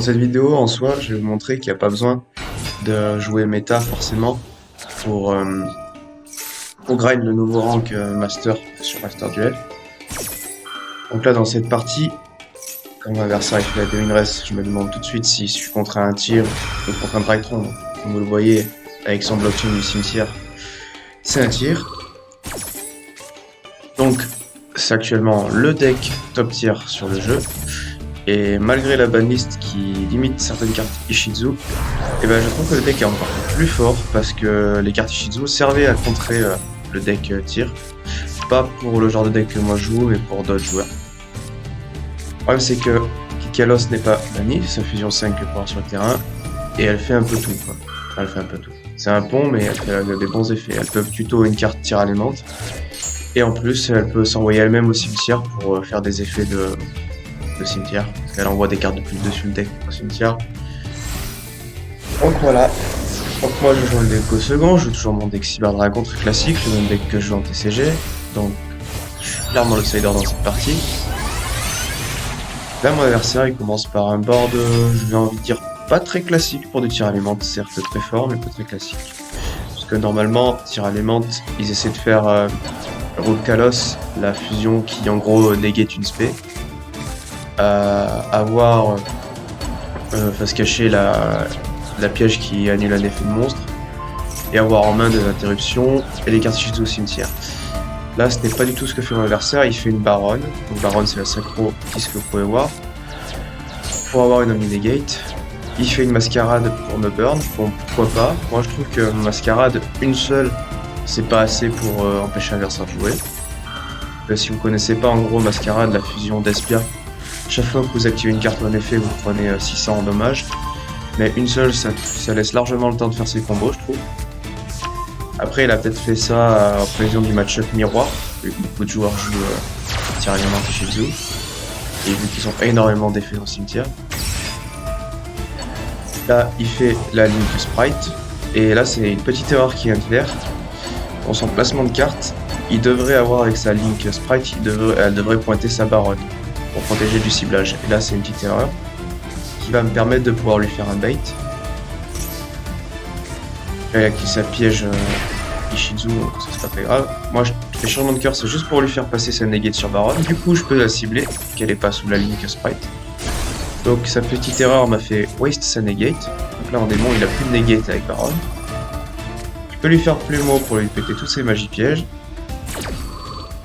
Dans cette vidéo, en soi, je vais vous montrer qu'il n'y a pas besoin de jouer méta forcément pour, euh, pour grind le nouveau rank Master sur Master Duel. Donc là, dans cette partie, quand mon adversaire il fait la Devinress, je me demande tout de suite si je suis contre un tir ou contre un Drytron. Comme vous le voyez, avec son blockchain du cimetière, c'est un tir. Donc, c'est actuellement le deck top tier sur le jeu. Et malgré la banlist qui limite certaines cartes Ishizu, et ben je trouve que le deck est encore plus fort parce que les cartes Ishizu servaient à contrer le deck tir. Pas pour le genre de deck que moi je joue, mais pour d'autres joueurs. Le problème c'est que Kikalos n'est pas banni, sa fusion 5 peut pouvoir sur le terrain, et elle fait un peu tout, quoi. Elle fait un peu tout. C'est un pont, mais elle fait des bons effets. Elle peut tuto une carte tir alémante, et en plus elle peut s'envoyer elle-même au cimetière pour faire des effets de cimetière. Elle envoie des cartes depuis le dessus le deck au cimetière. Donc voilà. Donc moi je joue le deck au second, je joue toujours mon deck Cyber Dragon très classique, le même deck que je joue en TCG. Donc je suis clairement l'outsider dans cette partie. Là mon adversaire il commence par un board, je vais envie de dire pas très classique pour du tir alémante, certes très fort mais pas très classique. Parce que normalement, tir alémante, ils essaient de faire Root Kalos, la fusion qui en gros negate une spé. Avoir face cachée la piège qui annule un effet de monstre et avoir en main des interruptions et les cartes Ishizu au cimetière. Là ce n'est pas du tout ce que fait mon adversaire, il fait une baronne, donc baronne c'est la synchro disque Pro War pour avoir une omni-negate. Il fait une mascarade pour me burn, bon pourquoi pas, moi je trouve que mascarade une seule c'est pas assez pour empêcher l'adversaire de jouer. Si vous connaissez pas en gros mascarade, la fusion d'Espia, chaque fois que vous activez une carte en effet, vous prenez 600 en dommages. Mais une seule, ça laisse largement le temps de faire ses combos, je trouve. Après, il a peut-être fait ça en prévision du match-up miroir, vu que beaucoup de joueurs jouent tir alémante et Ishizu. Et vu qu'ils ont énormément d'effets dans le cimetière. Là, il fait la Link Sprite. Et là, c'est une petite erreur qui vient de faire. Dans son placement de carte, il devrait avoir avec sa Link Sprite, elle devrait pointer sa baronne pour protéger du ciblage. Et là, c'est une petite erreur qui va me permettre de pouvoir lui faire un bait. Et qui ça piège Ishizu, donc ça c'est pas très grave. Moi, je fais changement de cœur, c'est juste pour lui faire passer sa negate sur baronne. Du coup, je peux la cibler, qu'elle est pas sous la ligne Sprite. Donc, sa petite erreur m'a fait waste sa negate. Donc là, en démon, il a plus de negate avec baronne. Je peux lui faire plumeau pour lui péter toutes ses magies pièges.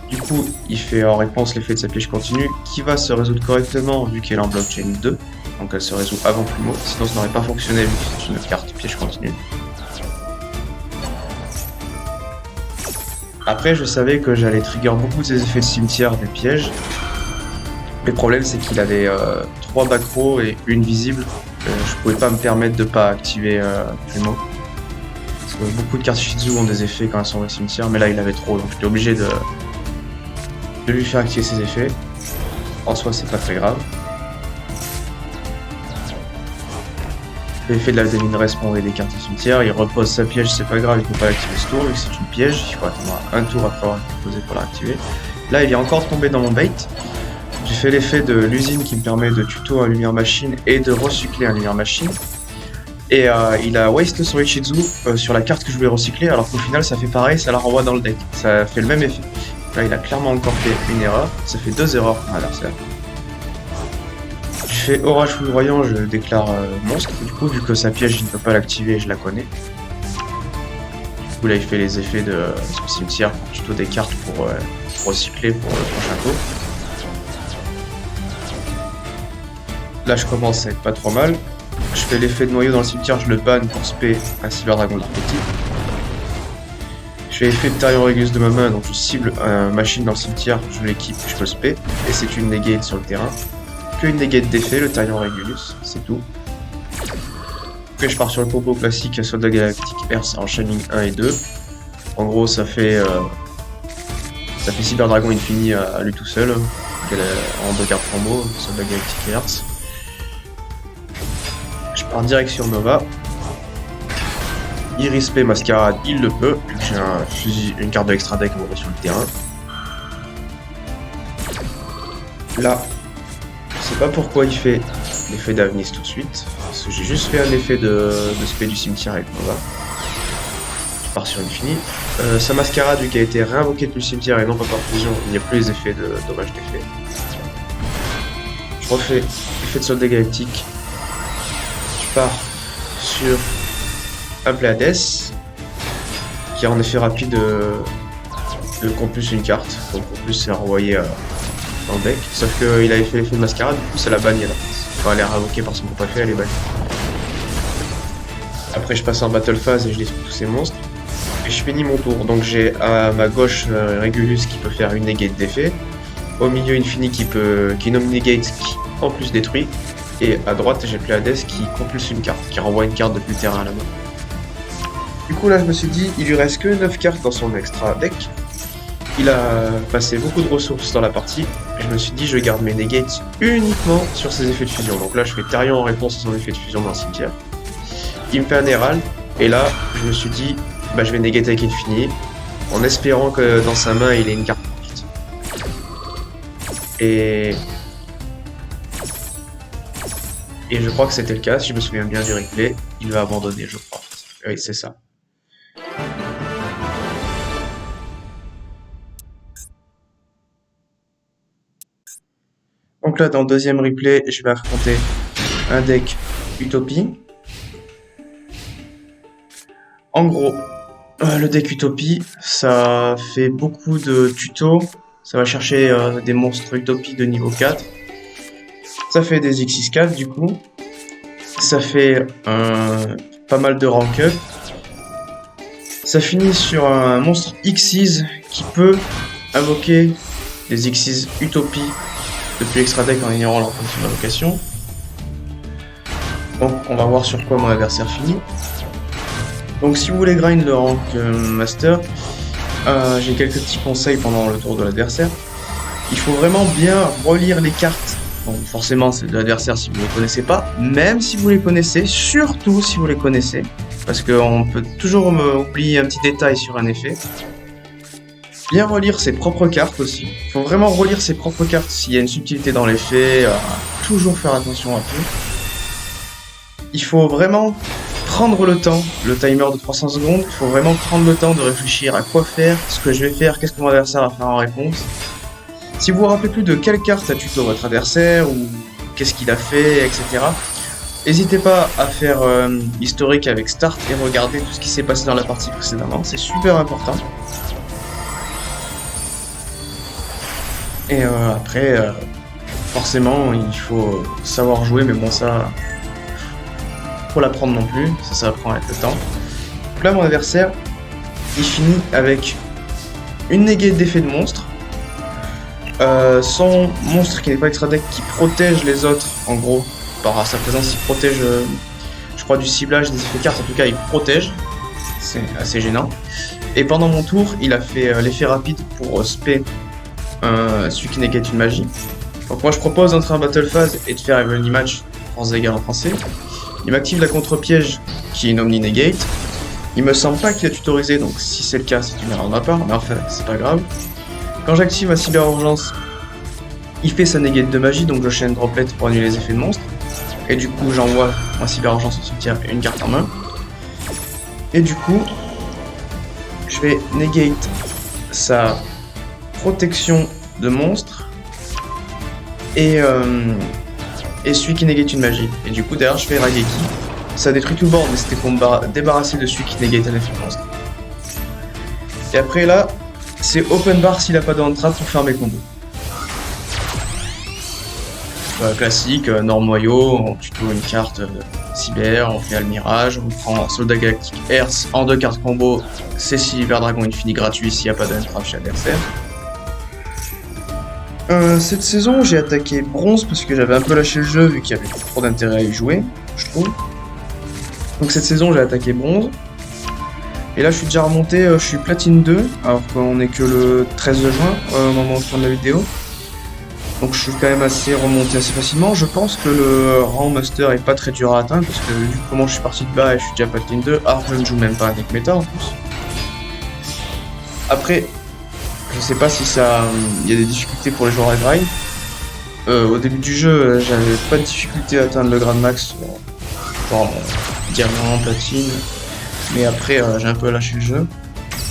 Du coup, il fait en réponse l'effet de sa piège continue qui va se résoudre correctement vu qu'elle est en blockchain 2. Donc elle se résout avant Plumeau, sinon ça n'aurait pas fonctionné vu que c'est une carte piège continue. Après, je savais que j'allais trigger beaucoup de ces effets de cimetière des pièges. Le problème, c'est qu'il avait 3 back row et une visible. Je pouvais pas me permettre de pas activer Plumeau. Parce que beaucoup de cartes Shizu ont des effets quand elles sont au cimetière, mais là il avait trop, donc j'étais obligé de lui faire activer ses effets. En soi, c'est pas très grave. L'effet de la Devinress pour enlever des cartes au cimetière, il repose sa piège, c'est pas grave, il peut pas l'activer ce tour, vu que c'est une piège, il faut attendre un tour après avoir posé pour l'activer. Là, il est encore tombé dans mon bait. J'ai fait l'effet de l'usine qui me permet de tuto un lumière machine et de recycler un lumière machine. Et il a waste son Ishizu sur la carte que je voulais recycler, alors qu'au final, ça fait pareil, ça la renvoie dans le deck. Ça fait le même effet. Là, il a clairement encore fait une erreur. Ça fait 2 erreurs pour l'adversaire. Je fais orage foudroyant, je déclare monstre. Du coup, vu que sa piège, il ne peut pas l'activer, je la connais. Du coup, là, il fait les effets de son cimetière pour tuto des cartes pour recycler pour le prochain tour. Là, je commence à être pas trop mal. Je fais l'effet de noyau dans le cimetière, je le ban pour spé un Cyber Dragon d'archétype. Je fais l'effet de Tarion Regulus de ma main, donc je cible un machine dans le cimetière, je l'équipe, je peux le spé, et c'est une negate sur le terrain. Que une negate d'effet, le Tarion Regulus, c'est tout. Après je pars sur le combo classique Soldat Galactique Earth en Shining 1 et 2. En gros ça fait Cyber Dragon Infini à lui tout seul, en 2 cartes combo, Soldat Galactique Earth. Je pars direct sur Nova. Iris P Mascarade, il le peut, vu que j'ai une carte de extra deck sur le terrain. Là, sais pas pourquoi il fait l'effet d'Avnis tout de suite. Parce que j'ai juste fait un effet de spé du cimetière avec Nova. Je pars sur Infini. Sa mascarade, vu qu'elle a été réinvoquée depuis le cimetière et non pas par fusion, il n'y a plus les effets de dommage d'effet. Je refais l'effet de soldat galactique. Je pars sur un Pléiades qui a en effet rapide de compulse une carte. Donc compulse c'est renvoyé dans le deck. Sauf qu'il avait fait l'effet de mascarade, du coup ça l'a banni là. Quand elle est réinvoquée par son groupe effet, elle est bannie. Après je passe en battle phase et je détruis tous ces monstres. Et je finis mon tour. Donc j'ai à ma gauche Regulus qui peut faire une negate d'effet. Au milieu Infini qui nomme negate qui en plus détruit. Et à droite j'ai Pléiades qui compulse une carte, qui renvoie une carte depuis le terrain à la main. Du coup là je me suis dit, il lui reste que 9 cartes dans son extra deck. Il a passé beaucoup de ressources dans la partie. Et je me suis dit, je garde mes negates uniquement sur ses effets de fusion. Donc là je fais Therion en réponse à son effet de fusion dans le cimetière. Il me fait un Herald. Et là je me suis dit, bah, je vais negate avec Infini. En espérant que dans sa main il ait une carte morte. Et je crois que c'était le cas, si je me souviens bien du replay. Il va abandonner, je crois. Oui, c'est ça. Donc là, dans le deuxième replay, je vais affronter un deck Utopie. En gros, le deck Utopie, ça fait beaucoup de tutos. Ça va chercher des monstres Utopie de niveau 4. Ça fait des X64 du coup. Ça fait pas mal de rank up. Ça finit sur un monstre Xyz qui peut invoquer des Xyz Utopie depuis l'extra deck en ignorant leur fonction d'invocation. Donc on va voir sur quoi mon adversaire finit. Donc si vous voulez grind le rank master, j'ai quelques petits conseils pendant le tour de l'adversaire. Il faut vraiment bien relire les cartes. Bon, forcément c'est de l'adversaire si vous ne les connaissez pas, même si vous les connaissez, surtout si vous les connaissez, parce qu'on peut toujours oublier un petit détail sur un effet. Bien relire ses propres cartes aussi. Il faut vraiment relire ses propres cartes s'il y a une subtilité dans l'effet, toujours faire attention à tout. Il faut vraiment prendre le temps, le timer de 300 secondes, il faut vraiment prendre le temps de réfléchir à quoi faire, ce que je vais faire, qu'est-ce que mon adversaire va faire en réponse. Si vous vous rappelez plus de quelle carte a tuto votre adversaire, ou qu'est-ce qu'il a fait, etc. N'hésitez pas à faire historique avec Start et regarder tout ce qui s'est passé dans la partie précédemment, c'est super important. Et après, forcément, il faut savoir jouer, mais bon ça, faut l'apprendre non plus, ça apprend avec le temps. Donc là, mon adversaire, il finit avec une negate d'effet de monstre. Son monstre qui n'est pas extra deck qui protège les autres en gros par sa présence, il protège je crois du ciblage des effets cartes, en tout cas il protège, c'est assez gênant. Et pendant mon tour il a fait l'effet rapide pour spé celui qui negate une magie. Donc moi je propose d'entrer en battle phase et de faire Evenly Match France dégâts en français. Il m'active la contre-piège qui est une Omni Negate. Il me semble pas qu'il a tutorisé, donc si c'est le cas c'est une erreur de ma part, mais enfin c'est pas grave. Quand j'active ma cyber-urgence, il fait sa negate de magie, donc je chaîne droplet pour annuler les effets de monstre. Et du coup, j'envoie ma cyber-urgence en cimetière et une carte en main. Et du coup, je vais negate sa protection de monstre et celui qui negate une magie. Et du coup, derrière, je fais Raigeki. Ça détruit tout le board, mais c'était pour me débarrasser de celui qui negate un effet de monstre. Et après là, c'est open bar s'il a pas de hand trap pour faire mes combos. Classique, norme noyau, on tuto une carte cyber, on fait le mirage, on prend soldat galactique Hertz en 2 cartes combo, c'est Cyber Dragon Infini gratuit s'il n'y a pas de hand trap chez l'adversaire. Cette saison j'ai attaqué bronze parce que j'avais un peu lâché le jeu vu qu'il y avait trop d'intérêt à y jouer, je trouve. Donc cette saison j'ai attaqué bronze. Et là je suis déjà remonté, je suis platine 2, alors qu'on est que le 13 juin au moment où je tourne la vidéo. Donc je suis quand même assez remonté assez facilement. Je pense que le rang master est pas très dur à atteindre, parce que vu comment je suis parti de bas et je suis déjà platine 2, alors je ne joue même pas avec méta en plus. Après, je sais pas si ça, il y a des difficultés pour les joueurs à grind. Au début du jeu, j'avais pas de difficulté à atteindre le grade max, genre diamant, platine. Mais après, j'ai un peu lâché le jeu.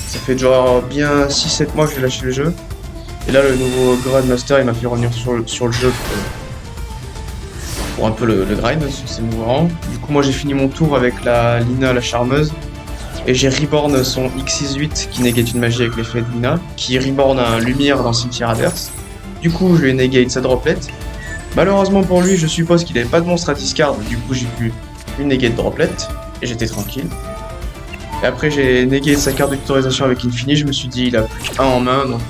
Ça fait genre bien 6-7 mois que j'ai lâché le jeu. Et là, le nouveau grade master, il m'a fait revenir sur le jeu pour un peu le grind sur ces nouveaux rangs. Du coup, moi, j'ai fini mon tour avec la Lina, la charmeuse. Et j'ai reborn son X68 qui négate une magie avec l'effet de Lina, qui reborn un lumière dans Cimetière Adverse. Du coup, je lui ai negate sa droplet. Malheureusement pour lui, je suppose qu'il n'avait pas de monstre à discard, du coup j'ai pu une negate droplet, et j'étais tranquille. Et après j'ai negate sa carte de tutorisation avec Infini, je me suis dit il a plus qu'un en main, donc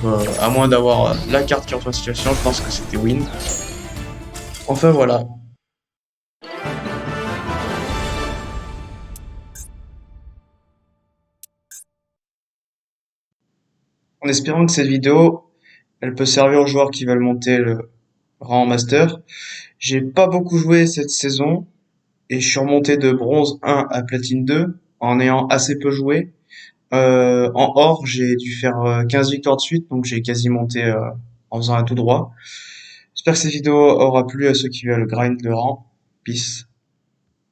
à moins d'avoir la carte qui retourne la situation, je pense que c'était win. Enfin voilà. En espérant que cette vidéo, elle peut servir aux joueurs qui veulent monter le rang en master. J'ai pas beaucoup joué cette saison, et je suis remonté de bronze 1 à platine 2 en ayant assez peu joué. En or, j'ai dû faire 15 victoires de suite, donc j'ai quasi monté en faisant un tout droit. J'espère que cette vidéo aura plu à ceux qui veulent grind le rang. Peace.